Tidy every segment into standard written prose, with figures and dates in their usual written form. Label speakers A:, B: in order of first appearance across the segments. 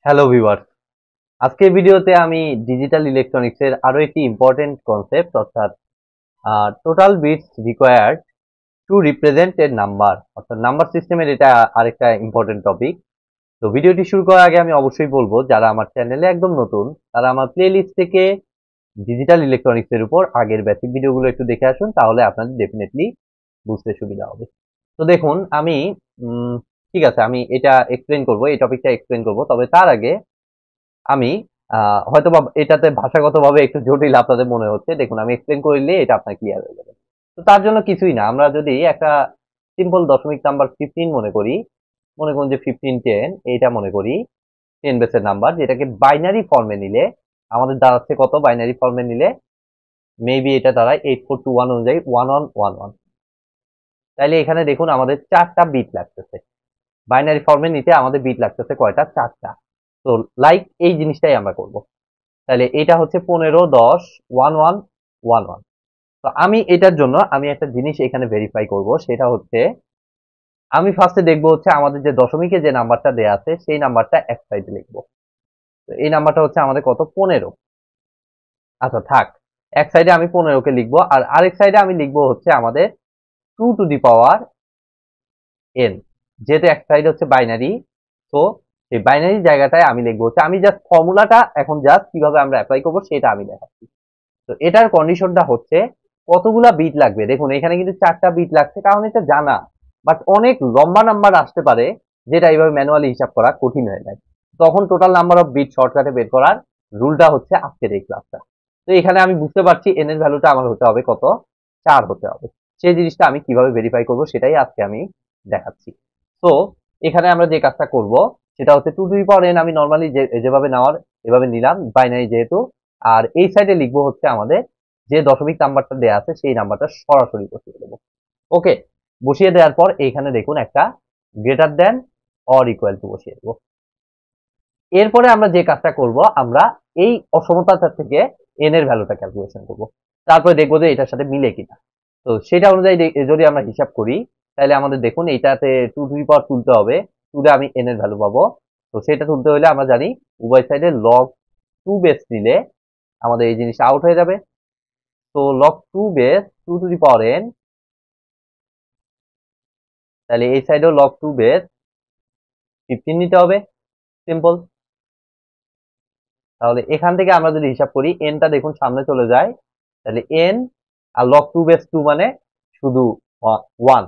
A: Hello viewers, আজকের ভিডিওতে আমি ডিজিটাল ইলেকট্রনিক্সের আরো একটি ইম্পর্টেন্ট কনসেপ্ট অর্থাৎ total bits required to represent a number অর্থাৎ নাম্বার সিস্টেমের এটা আরেকটা ইম্পর্টেন্ট টপিক। তো ভিডিওটি শুরু করার আগে আমি অবশ্যই বলবো যারা আমার চ্যানেলে একদম নতুন তারা আমার প্লেলিস্ট থেকে ডিজিটাল ইলেকট্রনিক্সের উপর আগের বেসিক ভিডিওগুলো একটু দেখে আসুন, তাহলে আপনাদের ডেফিনেটলি বুঝতে সুবিধা হবে। তো দেখুন আমি ঠিক আছে, আমি এটা এক্সপ্লেন করব, এই টপিকটা এক্সপ্লেন করব, তবে তার আগে আমি হয়তোবা এটাতে ভাষাগতভাবে একটু জটিল আপনাদের মনে হচ্ছে। দেখুন আমি এক্সপ্লেন করলে এটা আপনার ক্লিয়ার হয়ে যাবে। তো তার জন্য কিছুই না, আমরা যদি একটা সিম্পল দশমিক নাম্বার 15 মনে করি, মনে করুন যে 1510 এইটা মনে করি 10 বেসের নাম্বার, যেটাকে বাইনারি ফর্মে নিলে আমাদের দাঁড়াচ্ছে কত? বাইনারি ফর্মে নিলে মেবি এটা দাঁড়ায় 8421 অনুযায়ী 1111। তাইলে এখানে দেখুন আমাদের 4টা বিট লাগতেছে। বাইনারি ফর্মে নিতে আমাদের বিট লাগতেছে কয়টা? 4টা। তো লাইক এই জিনিসটাই আমরা করব। তাহলে এটা হচ্ছে 15 10 1111। তো আমি এটার জন্য আমি একটা জিনিস এখানে ভেরিফাই করব, সেটা হচ্ছে আমি ফার্স্টে দেখবো হচ্ছে আমাদের যে দশমিকে যে নাম্বারটা দেয়া আছে সেই নাম্বারটা এক সাইডে লিখবো। তো এই নাম্বারটা হচ্ছে আমাদের কত? 15। আচ্ছা থাক, এক সাইডে আমি 15কে লিখবো, আর আরেক সাইডে আমি লিখবো হচ্ছে আমাদের 2 টু দি পাওয়ার n। যেহেতু এক সাইড হচ্ছে বাইনারি, তো সেই বাইনারি জায়গাটায় আমি লিখবো হচ্ছে, আমি জাস্ট ফর্মুলাটা এখন জাস্ট কিভাবে আমরা অ্যাপ্লাই করবো সেটা আমি দেখাচ্ছি। তো এটার কন্ডিশনটা হচ্ছে কতগুলা বিট লাগবে। দেখুন এখানে কিন্তু 4টা বিট লাগছে, কারণ এটা জানা, বাট অনেক লম্বা নাম্বার আসতে পারে যেটা এইভাবে ম্যানুয়ালি হিসাব করা কঠিন হয়ে যায়। তখন টোটাল নাম্বার অফ বিট শর্টকাটে বের করার রুলটা হচ্ছে আজকের এই ক্লাসটা। তো এখানে আমি বুঝতে পারছি এন এর ভ্যালুটা আমার হতে হবে কত? 4 হতে হবে। সেই জিনিসটা আমি কিভাবে ভেরিফাই করব সেটাই আজকে আমি দেখাচ্ছি। তো এখানে আমরা যে কাজটা করব সেটা হচ্ছে 2 টু দি পাওয়ার n আমি নরমালি যেভাবে নেওয়ার এভাবে নিলাম, বাইনারি যেহেতু। আর এই সাইডে লিখবো হচ্ছে আমাদের যে দশমিক নাম্বারটা দেয়া আছে সেই নাম্বারটা সরাসরি বসিয়ে দেবো। ওকে, বসিয়ে দেওয়ার পর এইখানে দেখুন একটা greater than or equal two বসিয়ে দেবো। এরপরে আমরা যে কাজটা করব, আমরা এই অসমতাটা থেকে এন এর ভ্যালুটা ক্যালকুলেশন করব, তারপরে দেখবো যে এটার সাথে মিলে কিনা। তো সেটা অনুযায়ী যদি আমরা হিসাব করি, তাহলে আমাদের দেখুন এইটাতে 2 টু দি পাওয়ার তুলতে হবে, তুলে আমি এন এর ভ্যালু পাবো। তো সেটা তুলতে হলে আমরা জানি উভয় সাইডে লগ 2 বেস নিলে আমাদের এই জিনিসটা আউট হয়ে যাবে। তো log 2 base 2 two the power n, তাহলে এই সাইডেও লগ 2 বেস 15 নিতে হবে, সিম্পল। তাহলে এখান থেকে আমরা যদি হিসাব করি এনটা দেখুন সামনে চলে যায়, তাহলে এন আর লগ 2 বেস 2 মানে শুধু 1।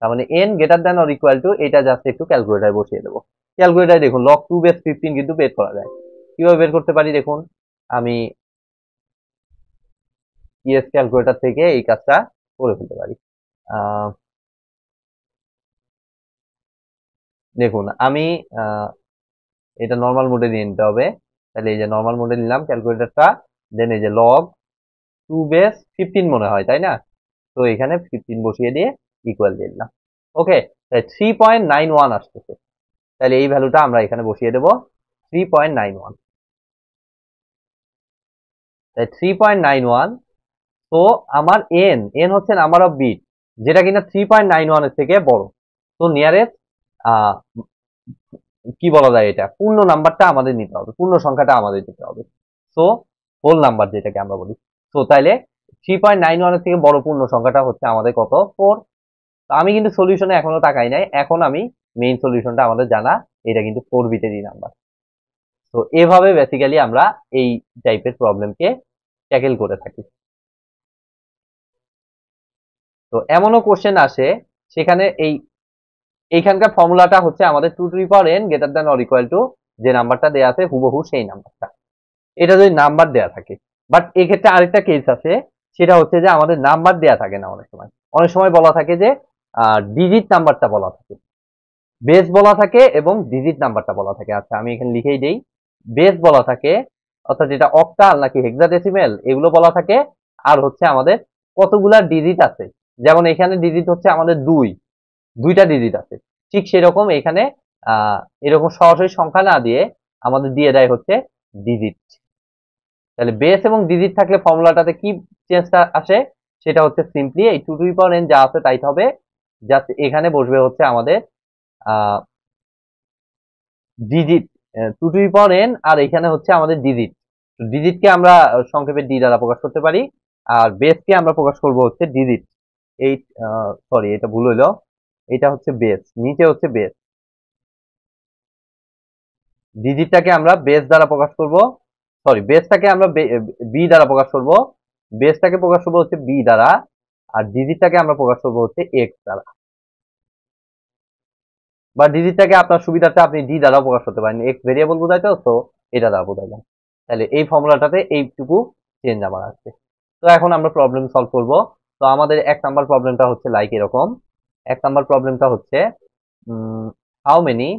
A: তার মানে N greater than or equal two, এটা জাস্ট একটু ক্যালকুলেটারে বসিয়ে দেবো। ক্যালকুলেটারে দেখুন লগ 2 বেস 15 কিন্তু বের করা যায়। কিভাবে বের করতে পারি দেখুন, আমি ইএস ক্যালকুলেটর থেকে এই কাজটা করে ফেলতে পারি। দেখুন আমি এটা নর্মাল মোডে নিয়ে নিতে হবে। তাহলে এই যে নর্মাল মোডে নিলাম ক্যালকুলেটরটা, দেন এই যে লগ 2 বেস 15 মনে হয়, তাই না? তো এখানে 15 বসিয়ে দিয়ে ইকুয়াল দিয়ে দিলাম। ওকে, তাই 3.91 আসতেছে। তাহলে এই ভ্যালুটা আমরা এখানে বসিয়ে দেবো 3.91। তাই 3.91। তো আমার এন এন হচ্ছে নাম্বার অফ বিট, যেটা কিনা 3.91 এর থেকে বড়। তো নিয়ারেস্ট কি বলা যায়, এটা পূর্ণ নাম্বারটা আমাদের নিতে হবে, পূর্ণ সংখ্যাটা আমাদের নিতে হবে। সো হোল নাম্বার যেটাকে আমরা বলি। তো তাইলে 3.91 এর থেকে বড় পূর্ণ সংখ্যাটা হচ্ছে আমাদের কত? 4। তো আমি কিন্তু সলিউশনে এখনো তাকাই নাই, এখন আমি মেইন সলিউশনটা আমাদের জানা, এটা কিন্তু 4 বিটেরই নাম্বার। তো এভাবে বেসিক্যালি আমরা এই টাইপের প্রবলেমকে ট্যাকেল করে থাকি। তো এমনও কোশ্চেন আসে সেখানে এইখানকার ফর্মুলাটা হচ্ছে আমাদের 2 two the power n greater than or equal two যে নাম্বারটা দেয়া আছে হুবহু সেই নাম্বারটা, এটা যদি নাম্বার দেয়া থাকে। বাট এক্ষেত্রে আরেকটা কেস আছে, সেটা হচ্ছে যে আমাদের নাম্বার দেয়া থাকে না, অনেক সময় বলা থাকে যে ডিজিট নাম্বারটা বলা থাকে, বেস বলা থাকে এবং ডিজিট নাম্বারটা বলা থাকে। আচ্ছা আমি এখানে লিখেই দেই, বেস বলা থাকে অর্থাৎ যেটা অক্টাল নাকি হেক্সাডেসিমেল এগুলো বলা থাকে, আর হচ্ছে আমাদের কতগুলা ডিজিট আছে, যেমন এখানে ডিজিট হচ্ছে আমাদের দুইটা ডিজিট আছে, ঠিক সেরকম এখানে এরকম সরাসরি সংখ্যা না দিয়ে আমাদের দিয়ে দেয় হচ্ছে ডিজিট। তাহলে বেস এবং ডিজিট থাকলে ফর্মুলাটাতে কি চেঞ্জটা আসে, সেটা হচ্ছে সিম্পলি এই 2 টু দি পাওয়ার n যা আছে তাই হবে, জাস্ট এখানে বসবে হচ্ছে আমাদের digit two to the power N, আর এখানে হচ্ছে আমাদের ডিজিট। ডিজিটকে আমরা সংক্ষেপে ডি দ্বারা প্রকাশ করতে পারি, আর বেসকে আমরা প্রকাশ করব হচ্ছে ডিজিট। এই সরি, এটা ভুল হইলো, এটা হচ্ছে বেস, নিচে হচ্ছে বেস। ডিজিটটাকে আমরা বেস দ্বারা প্রকাশ করব, সরি, বেসটাকে আমরা বি দ্বারা প্রকাশ করব, বেসটাকে প্রকাশ করব হচ্ছে বি দ্বারা, আর ডিজিটটাকে আমরা প্রকাশ করব হচ্ছে এক্স দ্বারা। বা ডিজিটটাকে আপনার সুবিধার্থে আপনি ডি দ্বারাও প্রকাশ করতে পারেন, এক্স ভেরিয়েবল বোঝাইতো তো, এটা দ্বারা বোঝাইলাম। তাহলে এই ফর্মুলাটাতে এইটুকু চেঞ্জ আমার আছে। তো এখন আমরা প্রবলেম সলভ করব। তো আমাদের 1 নাম্বার প্রবলেমটা হচ্ছে লাইক এরকম। 1 নাম্বার প্রবলেমটা হচ্ছে how many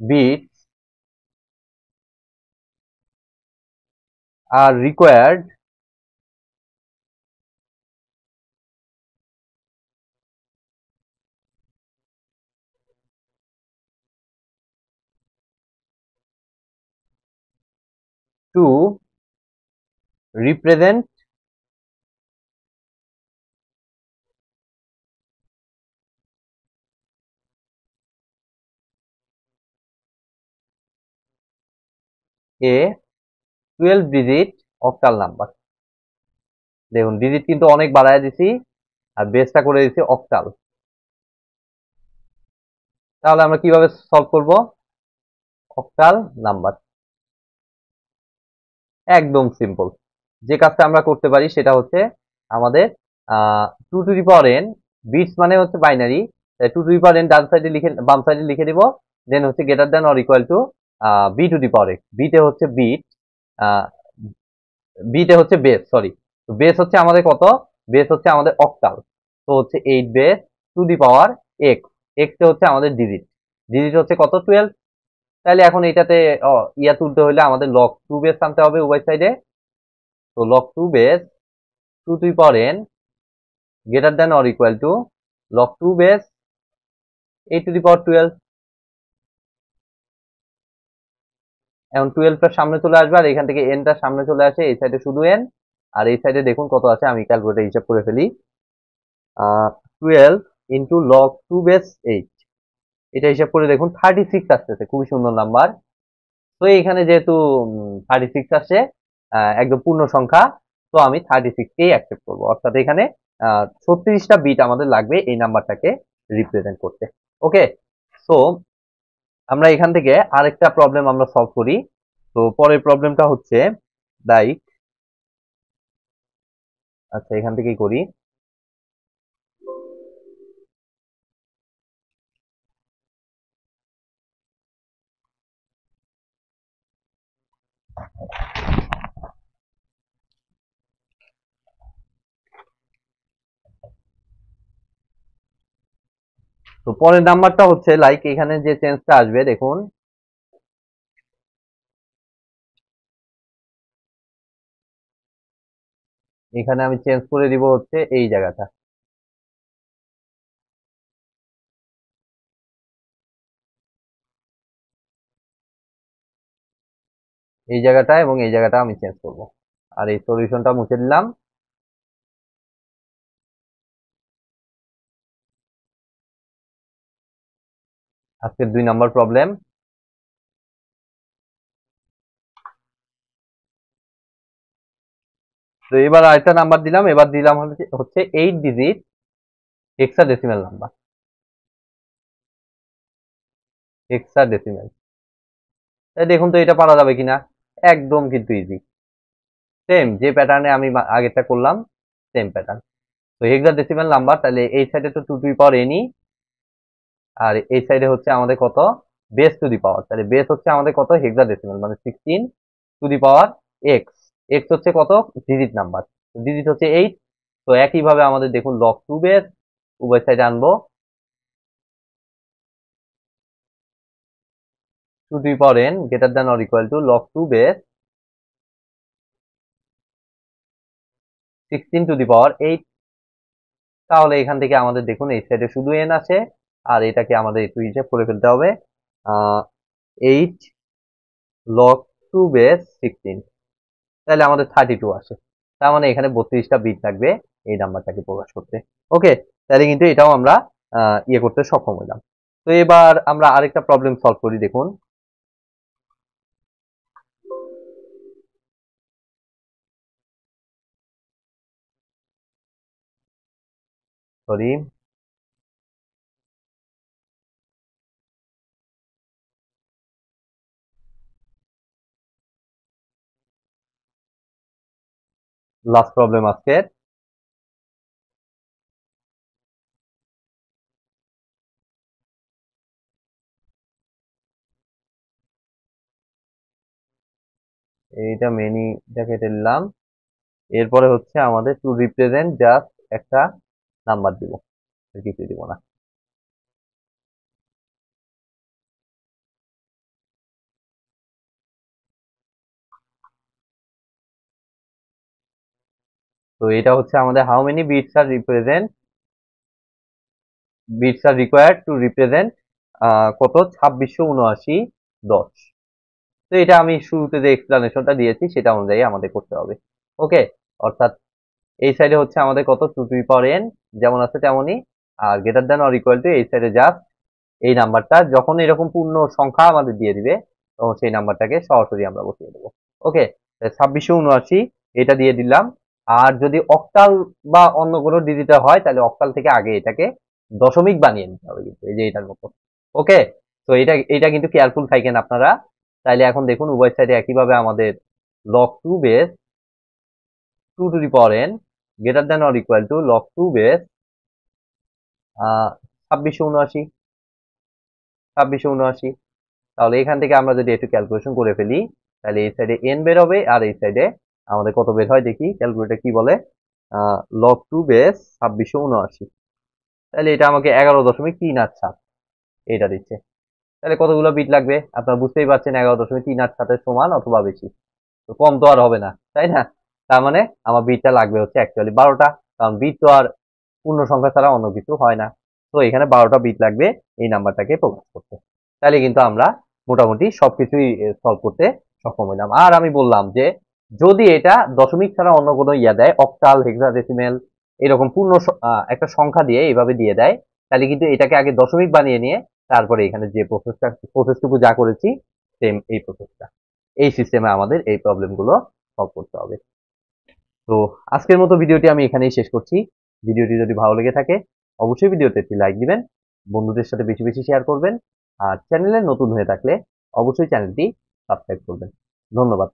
A: bits are required to represent a 12 digit octal number। দেখুন ডিজিট কিন্তু অনেক বাড়ায় দিছি, আর বেসটা করে দিছি অক্টাল। তাহলে আমরা কিভাবে সলভ করব অক্টাল নাম্বার? একদম সিম্পল। যে কাজটা আমরা করতে পারি সেটা হচ্ছে আমাদের two to the power N, bits মানে হচ্ছে binary, two to the power N ডান সাইডে লিখে, বাম সাইডে লিখে দিব, দেন হচ্ছে greater than or equal two B two the power x. বিতে হচ্ছে বিট, বিতে হচ্ছে বেস, সরি, তো বেস হচ্ছে আমাদের কত, বেস হচ্ছে আমাদের অক্টাল, তো হচ্ছে 8 base two the power x, x হচ্ছে আমাদের ডিজিট, ডিজিট হচ্ছে কত 12। তাহলে এখন এটাতে ইয়া তুলতে হলে আমাদের লগ টু বেস আনতে হবে উভয় সাইডে। তো log 2 base 2 to the power n greater than or equal to log 2 base 8 to the power 12। এখন 12টা সামনে চলে আসবে, আর এখান থেকে n টা সামনে চলে আসে, এই সাইডে শুধু n, আর এই সাইডে দেখুন কত আছে, আমি ক্যালকুলেটর হিসাব করে ফেলি। 12 ইন্টু log 2 base 8, এটা হিসাব করে দেখুন 36 আসতেছে, খুবই সুন্দর নাম্বার। তো এখানে যেহেতু 36 আসছে, একদম পূর্ণ সংখ্যা, তো আমি 36 কেই অ্যাকসেপ্ট করবো, অর্থাৎ এখানে 36টা বিট আমাদের লাগবে এই নাম্বারটাকে রিপ্রেজেন্ট করতে। ওকে, সো আমরা এখান থেকে আরেকটা প্রবলেম আমরা সলভ করি। তো পরের প্রবলেমটা হচ্ছে লাইক, আচ্ছা এখান থেকেই করি। তো পরের নাম্বারটা হচ্ছে লাইক, এখানে যে চেঞ্জটা আসবে দেখুন, এখানে আমি চেঞ্জ করে দিব হচ্ছে এই জায়গাটা, এই জায়গাটা এবং এই জায়গাটা আমি চেঞ্জ করব, আর এই সলিউশনটা মুছে দিলাম। আজকের 2 নাম্বার প্রবলেম। তো এবার আরেকটা নাম্বার দিলাম, এবার দিলাম হচ্ছে 8 ডিজিট হেক্সাডেসিমাল নাম্বার, হেক্সাডেসিমাল। দেখুন তো এটা পারা যাবে কিনা, একদম কিন্তু ইজি, সেম যে প্যাটার্নে আমি আগেরটা করলাম, সেম প্যাটার্ন। তো হেক্সাডেসিমাল নাম্বার, তাহলে এই সাইডে তো টু টু দি পাওয়ার এনই, আর এই সাইডে হচ্ছে আমাদের কত বেস টু দি পাওয়ার, তাহলে বেস হচ্ছে আমাদের কত হেক্সাডেসিমাল মানে 16 to the power x, x হচ্ছে কত ডিজিট নাম্বার, ডিজিট হচ্ছে 8। তো একইভাবে আমাদের দেখুন লগ 2 বেস উভয় সাইডে আনবো, to the power N greater than or equal to log 2 base 16 to the power 8। তাহলে এখান থেকে আমাদের দেখুন এই সাইডে শুধু এন আছে, আর এটাকে আমাদের একটু হিসাব করে ফেলতে হবে, 8 লগ 2 বেস 16, তাহলে আমাদের 32 আসে। তার মানে এখানে 32টা বিট লাগবে এই নাম্বারটাকে প্রকাশ করতে। ওকে, তাহলে কিন্তু এটাও আমরা ইয়ে করতে সক্ষম হলাম। তো এবার আমরা আরেকটা প্রবলেম সলভ করি, দেখুন। সরি, লাস্ট প্রবলেম আজকের। এইটা মেনিটা কেটে নিলাম। এরপরে হচ্ছে আমাদের টু রিপ্রেজেন্ট জাস্ট একটা নাম্বার দিব, আর কিছু দিব না। তো এটা হচ্ছে আমাদের how many bits are required to represent কত 2679 10। তো এটা আমি শুরুতে যে এক্সপ্লানেশনটা দিয়েছি সেটা অনুযায়ী আমাদের করতে হবে। ওকে, অর্থাৎ এই সাইডে হচ্ছে আমাদের কত 2 to the power n যেমন আছে তেমনই, আর greater than or equal to এই সাইডে জাস্ট এই নাম্বারটা যখন এরকম পূর্ণ সংখ্যা আমাদের দিয়ে দিবে তখন সেই নাম্বারটাকে সরাসরি আমরা বসিয়ে দেবো। ওকে, 2679 এটা দিয়ে দিলাম। আর যদি অক্টাল বা অন্য কোনো ডিজিটাল হয় তাহলে অক্টাল থেকে আগে এটাকে দশমিক বানিয়ে নিতে হবে, কিন্তু এই যে এটার মতো। ওকে, তো এটা এটা কিন্তু কেয়ারফুল থাকেন আপনারা। তাইলে এখন দেখুন উভয় সাইডে একইভাবে আমাদের log 2 base 2 to the power n greater than or equal two log 2 base 2679 2679। তাহলে এখান থেকে আমরা যদি একটু ক্যালকুলেশন করে ফেলি তাহলে এই সাইডে n বের হবে আর এই সাইডে আমাদের কত বের হয় দেখি, ক্যালকুলেটর কি বলে। log 2 বেস 2679, তাহলে এটা আমাকে 11.387 এটা দিচ্ছে। তাহলে কতগুলো বিট লাগবে আপনারা বুঝতেই পারছেন, 11.387 সমান অথবা বেশি। তো কম তো আর হবে না, তাই না? তার মানে আমার বিটটা লাগবে হচ্ছে অ্যাকচুয়ালি 12টা, কারণ বিট তো আর পূর্ণ সংখ্যা ছাড়া অন্য কিছু হয় না। তো এখানে 12টা বিট লাগবে এই নাম্বারটাকে প্রকাশ করতে। তাহলে কিন্তু আমরা মোটামুটি সবকিছুই সলভ করতে সক্ষম হইলাম। আর আমি বললাম যে যদি এটা দশমিক ছাড়া অন্য কোনো ইয়া দেয়, অক্টাল, হেক্সাডেসিমেল এরকম পূর্ণ একটা সংখ্যা দিয়ে এইভাবে দিয়ে দেয়, তাহলে কিন্তু এটাকে আগে দশমিক বানিয়ে নিয়ে তারপরে এখানে যে প্রসেসটুকু যা করেছি সেম এই প্রসেসটা, এই সিস্টেমে আমাদের এই প্রবলেমগুলো সলভ করতে হবে। তো আজকের মতো ভিডিওটি আমি এখানেই শেষ করছি। ভিডিওটি যদি ভালো লেগে থাকে অবশ্যই ভিডিওতে একটি লাইক দিবেন, বন্ধুদের সাথে বেশি বেশি শেয়ার করবেন, আর চ্যানেলে নতুন হয়ে থাকলে অবশ্যই চ্যানেলটি সাবস্ক্রাইব করবেন। ধন্যবাদ।